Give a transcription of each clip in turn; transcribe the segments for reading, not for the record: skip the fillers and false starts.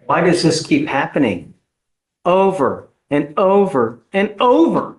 Why does this keep happening? Over and over and over.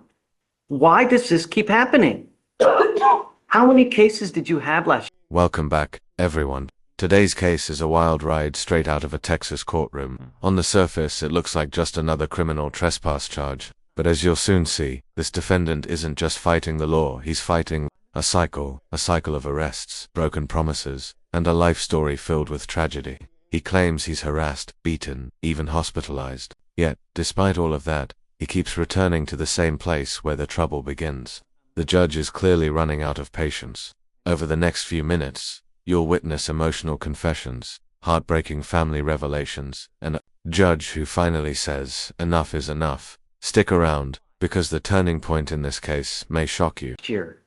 Why does this keep happening? How many cases did you have last year? Welcome back, everyone. Today's case is a wild ride straight out of a Texas courtroom. On the surface, it looks like just another criminal trespass charge. But as you'll soon see, this defendant isn't just fighting the law, he's fighting a cycle of arrests, broken promises, and a life story filled with tragedy. He claims he's harassed, beaten, even hospitalized. Yet, despite all of that, he keeps returning to the same place where the trouble begins. The judge is clearly running out of patience. Over the next few minutes, you'll witness emotional confessions, heartbreaking family revelations, and a judge who finally says, enough is enough. Stick around, because the turning point in this case may shock you. Here,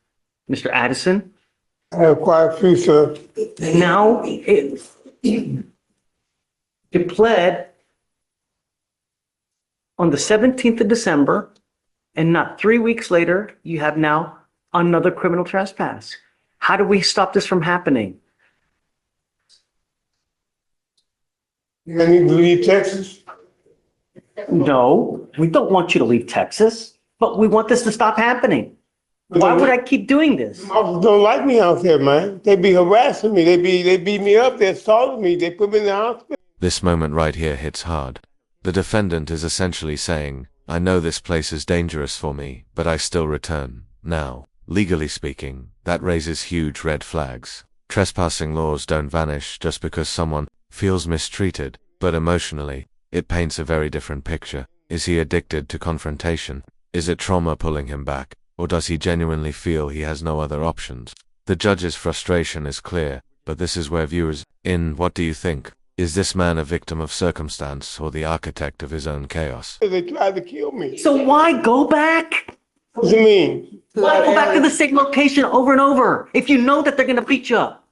Mr. Addison, I have quite a few, sir. now you pled on the 17th of December, and not 3 weeks later, you have now another criminal trespass. How do we stop this from happening? You need to leave Texas? No, we don't want you to leave Texas, but we want this to stop happening. Why would I keep doing this? Officers don't like me out there, man. They be harassing me. They beat me up. They assaulted me. They put me in the hospital. This moment right here hits hard. The defendant is essentially saying, I know this place is dangerous for me, but I still return. Now, legally speaking, that raises huge red flags. Trespassing laws don't vanish just because someone feels mistreated, but emotionally, it paints a very different picture. Is he addicted to confrontation? Is it trauma pulling him back? Or does he genuinely feel he has no other options? The judge's frustration is clear, but this is where viewers what do you think? Is this man a victim of circumstance or the architect of his own chaos? They tried to kill me. So why go back? What do you mean? Why go back to the same location over and over if you know that they're going to beat you up?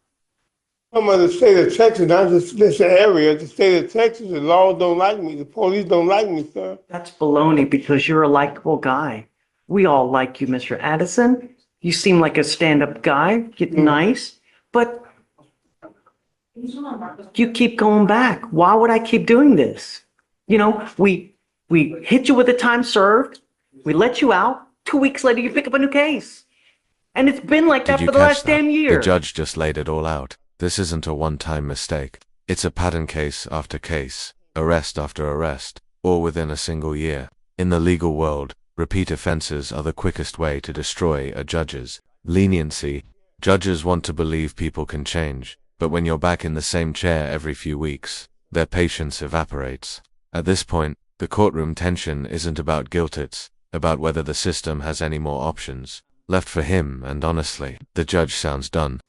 I'm in the state of Texas, not just this area. The state of Texas, the laws don't like me. The police don't like me, sir. That's baloney because you're a likable guy. We all like you, Mr. Addison. You seem like a stand-up guy. You're nice, but you keep going back. Why would I keep doing this? You know, we hit you with the time served. We let you out. 2 weeks later, you pick up a new case. And it's been like that Did you for the catch last that? damn year. The judge just laid it all out. This isn't a one-time mistake. It's a pattern case after case, arrest after arrest, all within a single year. In the legal world, repeat offenses are the quickest way to destroy a judge's leniency. Judges want to believe people can change, but when you're back in the same chair every few weeks, their patience evaporates. At this point, the courtroom tension isn't about guilt, it's about whether the system has any more options left for him, and honestly, the judge sounds done.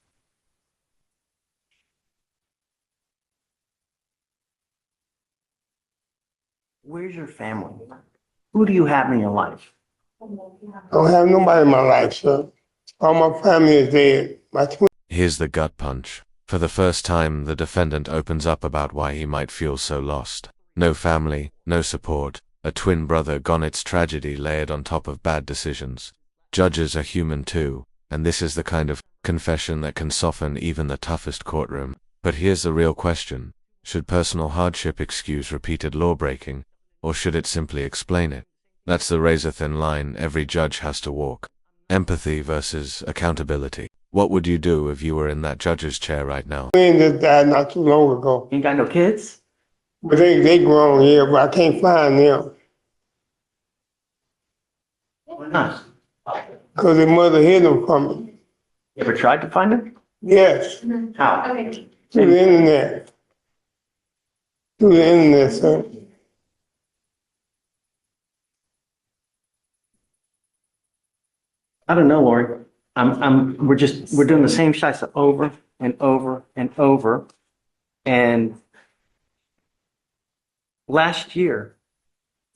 Where's your family? Who do you have in your life? I don't have nobody in my life, sir. All my family is dead. My twin. Here's the gut punch. For the first time, the defendant opens up about why he might feel so lost. No family, no support, a twin brother gone, it's tragedy layered on top of bad decisions. Judges are human too, and this is the kind of confession that can soften even the toughest courtroom. But here's the real question. Should personal hardship excuse repeated law-breaking, or should it simply explain it? That's the razor-thin line every judge has to walk. Empathy versus accountability. What would you do if you were in that judge's chair right now? Twin just died not too long ago. You ain't got no kids? But they grown, yeah, but I can't find them. Why not? Because their mother hid them from me. You ever tried to find them? Yes, How? through the internet. Through the internet, sir. I don't know, Lori. We're doing the same shots over and over and over. And last year,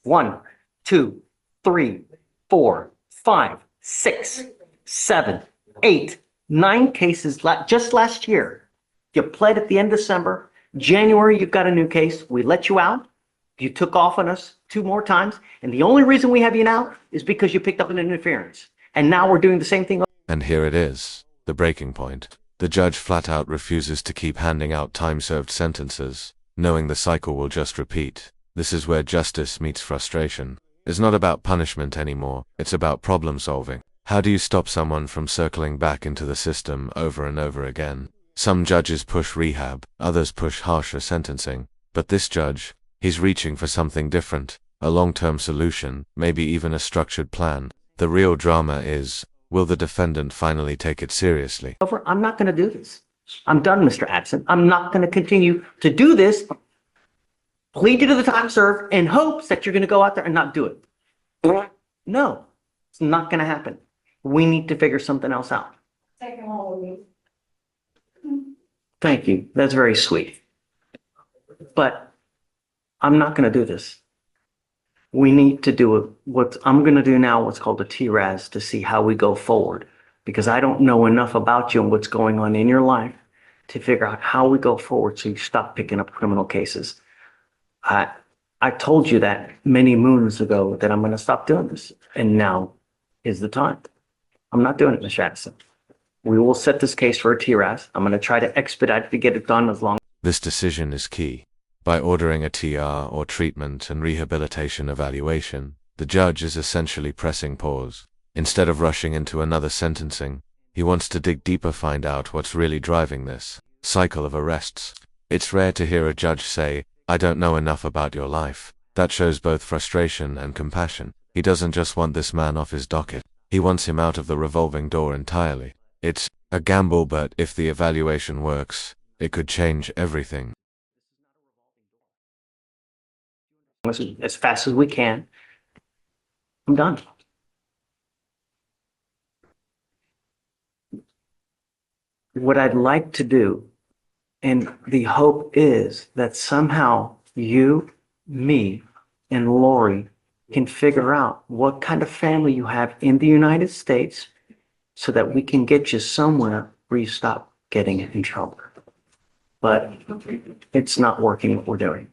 1, 2, 3, 4, 5, 6, 7, 8, 9 cases just last year. You pled at the end of December. January, you got a new case. We let you out. You took off on us 2 more times. And the only reason we have you now is because you picked up an interference. And now we're doing the same thing. And here it is, the breaking point. The judge flat out refuses to keep handing out time-served sentences. knowing the cycle will just repeat. This is where justice meets frustration. It's not about punishment anymore, it's about problem solving. How do you stop someone from circling back into the system over and over again? Some judges push rehab, others push harsher sentencing. But this judge, he's reaching for something different, a long-term solution, maybe even a structured plan. The real drama is, will the defendant finally take it seriously? I'm not going to do this. I'm done, Mr. Addison. I'm not going to continue to do this. Plead you to the time served in hopes that you're going to go out there and not do it. No, it's not going to happen. We need to figure something else out. Thank you. That's very sweet. But I'm not going to do this. We need to do what I'm going to do now, what's called a TRAS, to see how we go forward. Because I don't know enough about you and what's going on in your life to figure out how we go forward so you stop picking up criminal cases. I told you that many moons ago that I'm going to stop doing this. And now is the time. I'm not doing it, Mr. Addison. We will set this case for a TRAS. I'm going to try to expedite it to get it done as long. This decision is key. By ordering a TR, or treatment and rehabilitation evaluation, the judge is essentially pressing pause. Instead of rushing into another sentencing, he wants to dig deeper, find out what's really driving this cycle of arrests. It's rare to hear a judge say, "I don't know enough about your life." That shows both frustration and compassion. He doesn't just want this man off his docket. He wants him out of the revolving door entirely. It's a gamble, but if the evaluation works, it could change everything. As fast as we can. I'm done. What I'd like to do, and the hope is that somehow you, me, and Lori can figure out what kind of family you have in the United States so that we can get you somewhere where you stop getting in trouble. But it's not working what we're doing.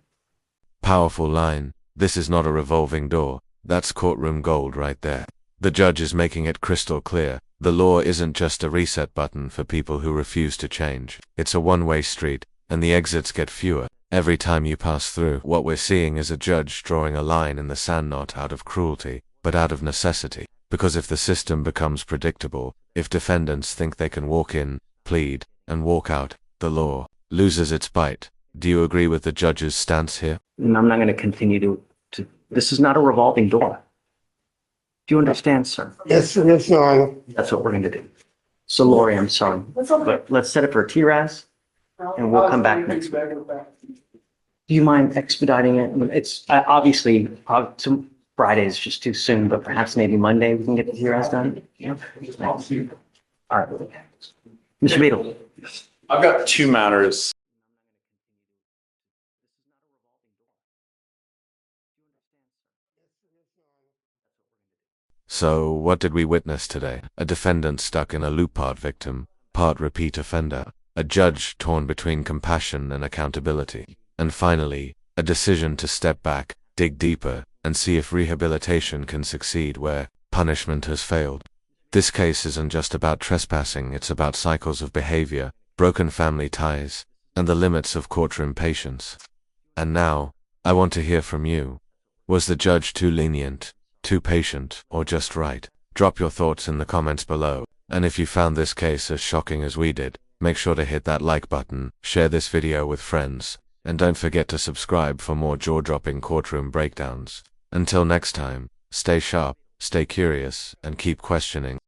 Powerful line. This is not a revolving door. That's courtroom gold right there. The judge is making it crystal clear. The law isn't just a reset button for people who refuse to change. It's a one-way street, and the exits get fewer every time you pass through. What we're seeing is a judge drawing a line in the sand, not out of cruelty, but out of necessity. Because if the system becomes predictable, if defendants think they can walk in, plead, and walk out, the law loses its bite. Do you agree with the judge's stance here? And I'm not going to continue to, this is not a revolving door. Do you understand, sir? Yes, yes, Your Honor. That's what we're going to do. So Lori, I'm sorry, but let's set it for a TRAS and we'll come back next week. Do you mind expediting it? It's obviously, Friday is just too soon, but perhaps maybe Monday we can get the TRAS done? Yeah. Thanks. All right. Mr. Beadle. I've got two matters. So, what did we witness today? A defendant stuck in a loop, part victim, part repeat offender. A judge torn between compassion and accountability. And finally, a decision to step back, dig deeper, and see if rehabilitation can succeed where punishment has failed. This case isn't just about trespassing, it's about cycles of behavior, broken family ties, and the limits of courtroom patience. And now, I want to hear from you. Was the judge too lenient, too patient, or just right? Drop your thoughts in the comments below. And if you found this case as shocking as we did, make sure to hit that like button, share this video with friends, and don't forget to subscribe for more jaw-dropping courtroom breakdowns. Until next time, stay sharp, stay curious, and keep questioning.